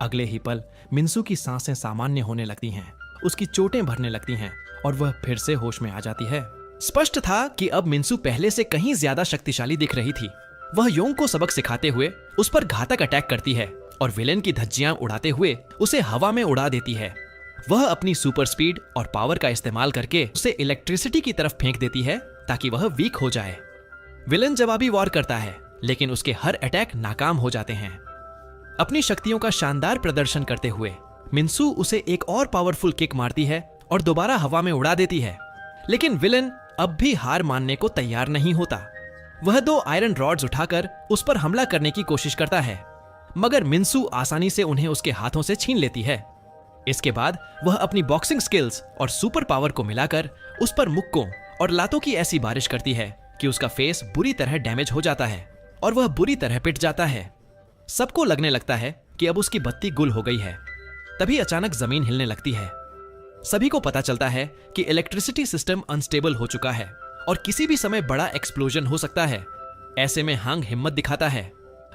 अगले ही पल मिन्सू की सांसें सामान्य होने लगती हैं, उसकी चोटें भरने लगती हैं और वह फिर से होश में आ जाती है। स्पष्ट था कि अब मिन्सू पहले से कहीं ज्यादा शक्तिशाली दिख रही थी। वह योंग को सबक सिखाते हुए उस पर घातक अटैक करती है और विलेन की धज्जियां उड़ाते हुए उसे हवा में उड़ा देती है। वह अपनी सुपर स्पीड और पावर का इस्तेमाल करके उसे इलेक्ट्रिसिटी की तरफ फेंक देती है ताकि वह वीक हो जाए। विलेन जवाबी वॉर करता है, लेकिन उसके हर अटैक नाकाम हो जाते हैं। अपनी शक्तियों का शानदार प्रदर्शन करते हुए मिन्सू उसे एक और पावरफुल किक मारती है और दोबारा हवा में उड़ा देती है। लेकिन विलेन अब भी हार मानने को तैयार नहीं होता। वह 2 आयरन रॉड्स उठाकर उस पर हमला करने की कोशिश करता है, मगर मिन्सू आसानी से उन्हें उसके हाथों से छीन लेती है। इसके बाद वह अपनी बॉक्सिंग स्किल्स और सुपर पावर को मिलाकर उस पर मुक्कों और लातों की ऐसी बारिश करती है कि उसका फेस बुरी तरह डैमेज हो जाता है और वह बुरी तरह पिट जाता है। सबको लगने लगता है कि अब उसकी बत्ती गुल हो गई है। तभी अचानक जमीन हिलने लगती है। सभी को पता चलता है कि इलेक्ट्रिसिटी सिस्टम अनस्टेबल हो चुका है और किसी भी समय बड़ा एक्सप्लोजन हो सकता है। ऐसे में हांग हिम्मत दिखाता है।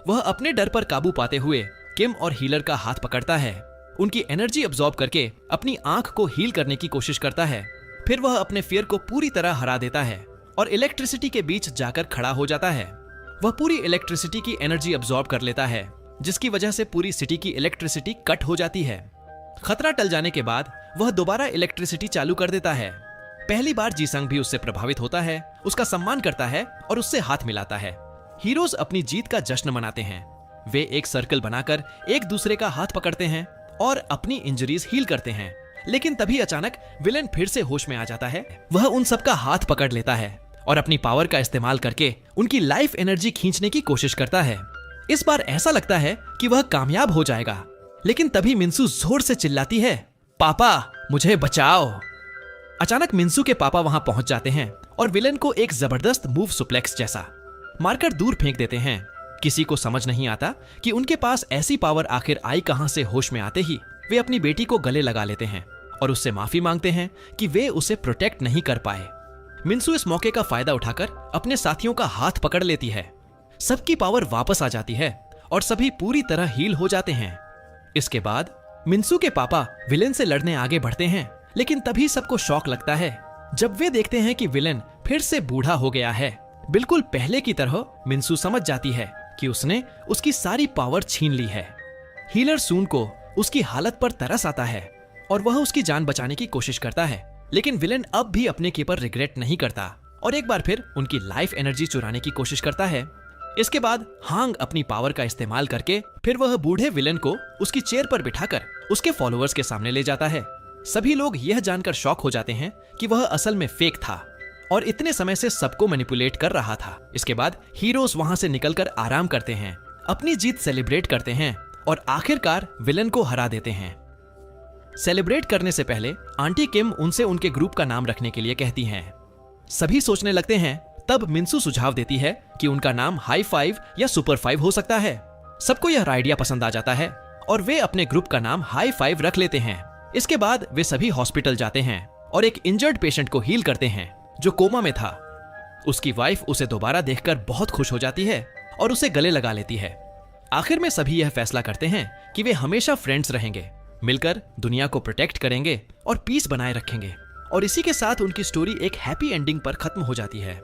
वह अपने डर पर काबू पाते हुए किम और हीलर का हाथ पकड़ता है, उनकी एनर्जी अब्सॉर्ब करके अपनी आंख को हील करने की कोशिश करता है। फिर वह अपने फियर को पूरी तरह हरा देता है और इलेक्ट्रिसिटी के बीच जाकर खड़ा हो जाता है। वह पूरी इलेक्ट्रिसिटी की एनर्जी अब्सॉर्ब कर लेता है, जिसकी वजह से पूरी सिटी की इलेक्ट्रिसिटी कट हो जाती है। खतरा टल जाने के बाद वह दोबारा इलेक्ट्रिसिटी चालू कर देता है। पहली बार जीसंग भी उससे प्रभावित होता है, उसका सम्मान करता है और उससे हाथ मिलाता है। हीरोज अपनी जीत का जश्न मनाते हैं। वे एक सर्कल बनाकर एक दूसरे का हाथ पकड़ते हैं और अपनी इंजरीज हील करते हैं। लेकिन तभी अचानक विलेन फिर से होश में आ जाता है। वह उन सबका हाथ पकड़ लेता है और अपनी पावर का इस्तेमाल करके उनकी लाइफ एनर्जी खींचने की कोशिश करता है। इस बार ऐसा लगता है कि वह कामयाब हो जाएगा, लेकिन तभी मिन्सू जोर से चिल्लाती है, पापा मुझे बचाओ। अचानक मिन्सू के पापा वहां पहुंच जाते हैं और विलेन को एक जबरदस्त मूव सुप्लेक्स जैसा मारकर दूर फेंक देते हैं। किसी को समझ नहीं आता कि उनके पास ऐसी पावर आखिर आई कहां से। होश में आते ही वे अपनी बेटी को गले लगा लेते हैं और उससे माफी मांगते हैं कि वे उसे प्रोटेक्ट नहीं कर पाए। मिन्सू इस मौके का फायदा उठाकर अपने साथियों का हाथ पकड़ लेती है। सबकी पावर वापस आ जाती है और सभी पूरी तरह हील हो जाते हैं। इसके बाद मिन्सू के पापा विलेन से लड़ने आगे बढ़ते हैं, लेकिन तभी सबको शॉक लगता है जब वे देखते हैं कि विलेन फिर से बूढ़ा हो गया है। बिल्कुल पहले की तरह मिन्सू समझ जाती है कि उसने उसकी सारी पावर छीन ली है। हीलर सून को उसकी हालत पर तरस आता है और वह उसकी जान बचाने की कोशिश करता है, लेकिन विलेन अब भी अपने के पर रिग्रेट नहीं करता और एक बार फिर उनकी लाइफ एनर्जी चुराने की कोशिश करता है। इसके बाद हांग अपनी पावर का इस्तेमाल करके फिर वह बूढ़े विलेन को उसकी चेयर पर बिठाकर उसके फॉलोअर्स के सामने ले जाता है। सभी लोग यह जानकर शॉक हो जाते हैं कि वह असल में फेक था और इतने समय से सबको मैनिपुलेट कर रहा था। इसके बाद हीरोज वहां से निकलकर आराम करते हैं, अपनी जीत सेलिब्रेट करते हैं और आखिरकार विलेन को हरा देते हैं। सेलिब्रेट करने से पहले आंटी किम उनसे उनके ग्रुप का नाम रखने के लिए कहती हैं। सभी सोचने लगते हैं, तब मिन्सू सुझाव देती है कि उनका नाम हाई फाइव या सुपर फाइव हो सकता है। सबको यह आइडिया पसंद आ जाता है और वे अपने ग्रुप का नाम हाई फाइव रख लेते हैं। इसके बाद वे सभी हॉस्पिटल जाते हैं और एक इंजर्ड पेशेंट को हील करते हैं जो कोमा में था। उसकी वाइफ उसे दोबारा देखकर बहुत खुश हो जाती है और उसे गले लगा लेती है। आखिर में सभी यह फैसला करते हैं कि वे हमेशा फ्रेंड्स रहेंगे, मिलकर दुनिया को प्रोटेक्ट करेंगे और पीस बनाए रखेंगे। और इसी के साथ उनकी स्टोरी एक हैप्पी एंडिंग पर खत्म हो जाती है।